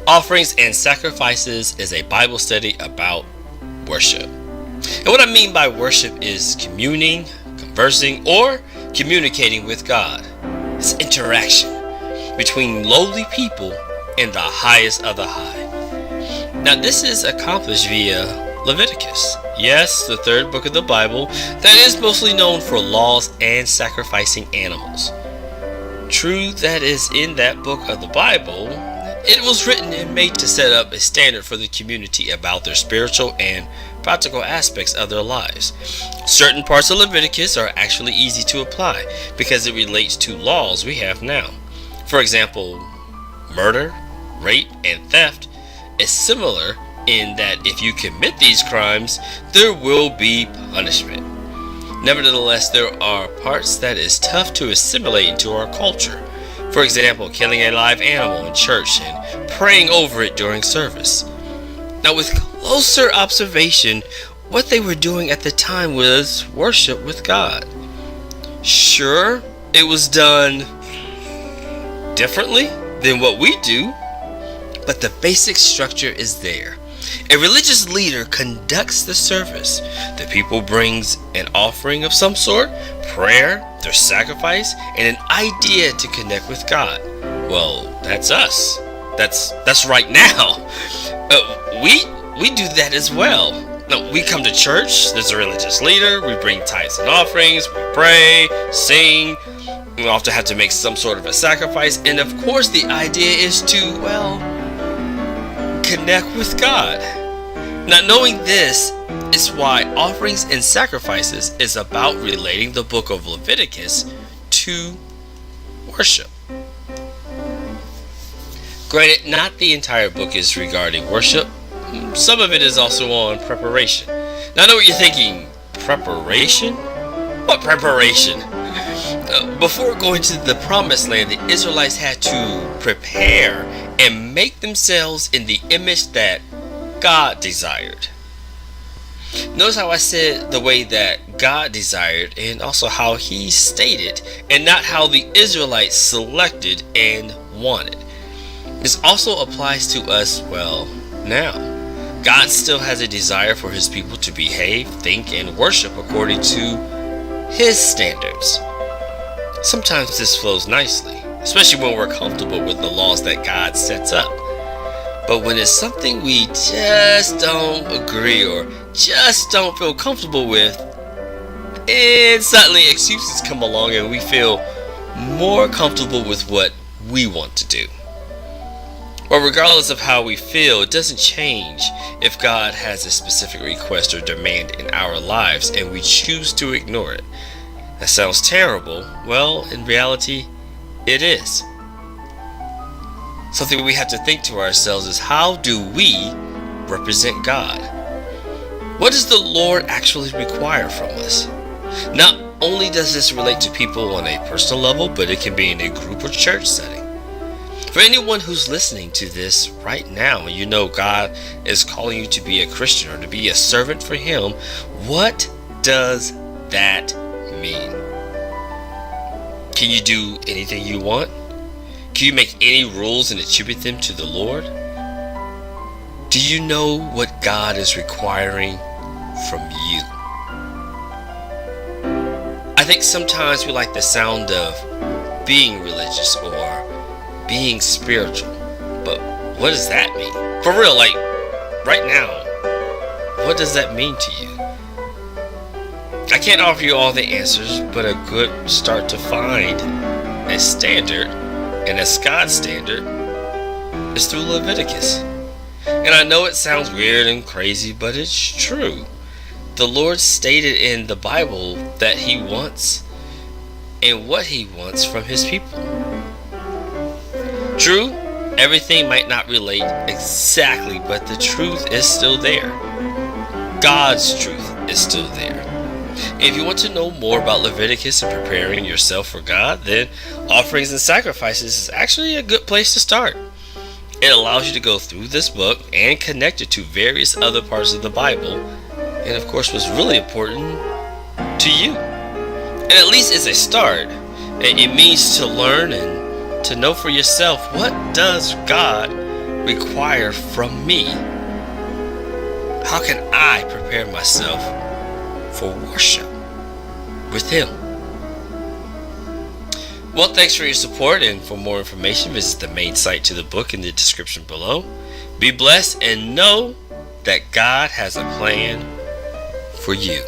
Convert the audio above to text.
Offerings and Sacrifices is a Bible study about worship. And what I mean by worship is communing, conversing, or communicating with God. It's interaction between lowly people and the highest of the high. Now, this is accomplished via Leviticus. Yes, the third book of the Bible that is mostly known for laws and sacrificing animals. True, that is in that book of the Bible. It was written and made to set up a standard for the community about their spiritual and practical aspects of their lives. Certain parts of Leviticus are actually easy to apply because it relates to laws we have now. For example, murder, rape, and theft is similar in that if you commit these crimes, there will be punishment. Nevertheless, there are parts that is tough to assimilate into our culture. For example, killing a live animal in church and praying over it during service. Now, with closer observation, what they were doing at the time was worship with God. Sure, it was done differently than what we do, but the basic structure is there. A religious leader conducts the service. The people brings an offering of some sort, prayer, their sacrifice, and an idea to connect with God. Well, that's us. That's right now. We do that as well. Now, we come to church, there's a religious leader, we bring tithes and offerings, we pray, sing, we often have to make some sort of a sacrifice, and of course the idea is to, connect with God. Now, knowing this is why Offerings and Sacrifices is about relating the book of Leviticus to worship. Granted, not the entire book is regarding worship. Some of it is also on preparation. Now, I know what you're thinking. Preparation? What preparation? Before going to the promised land, the Israelites had to prepare and make themselves in the image that God desired. Notice how I said the way that God desired and also how He stated, and not how the Israelites selected and wanted. This also applies to us now. God still has a desire for His people to behave, think, and worship according to His standards. Sometimes this flows nicely, especially when we're comfortable with the laws that God sets up. But when it's something we just don't agree or just don't feel comfortable with, and suddenly excuses come along and we feel more comfortable with what we want to do. Well, regardless of how we feel, it doesn't change if God has a specific request or demand in our lives and we choose to ignore it. That sounds terrible. Well, in reality, it is. Something we have to think to ourselves is, how do we represent God? What does the Lord actually require from us? Not only does this relate to people on a personal level, but it can be in a group or church setting. For anyone who's listening to this right now, and you know God is calling you to be a Christian or to be a servant for Him, what does that mean? Can you do anything you want? Can you make any rules and attribute them to the Lord? Do you know what God is requiring from you? I think sometimes we like the sound of being religious or being spiritual, but what does that mean? For real, like right now, what does that mean to you? I can't offer you all the answers, but a good start to find a standard, and as God's standard, is through Leviticus. And I know it sounds weird and crazy, but it's true. The Lord stated in the Bible that He wants and what He wants from His people. True, everything might not relate exactly, but the truth is still there. God's truth is still there. If you want to know more about Leviticus and preparing yourself for God, then Offerings and Sacrifices is actually a good place to start. It allows you to go through this book and connect it to various other parts of the Bible, and of course what's really important to you. And at least it's a start. It means to learn and to know for yourself, what does God require from me? How can I prepare myself for worship with Him? Well, thanks for your support, and for more information, visit the main site to the book in the description below. Be blessed and know that God has a plan for you.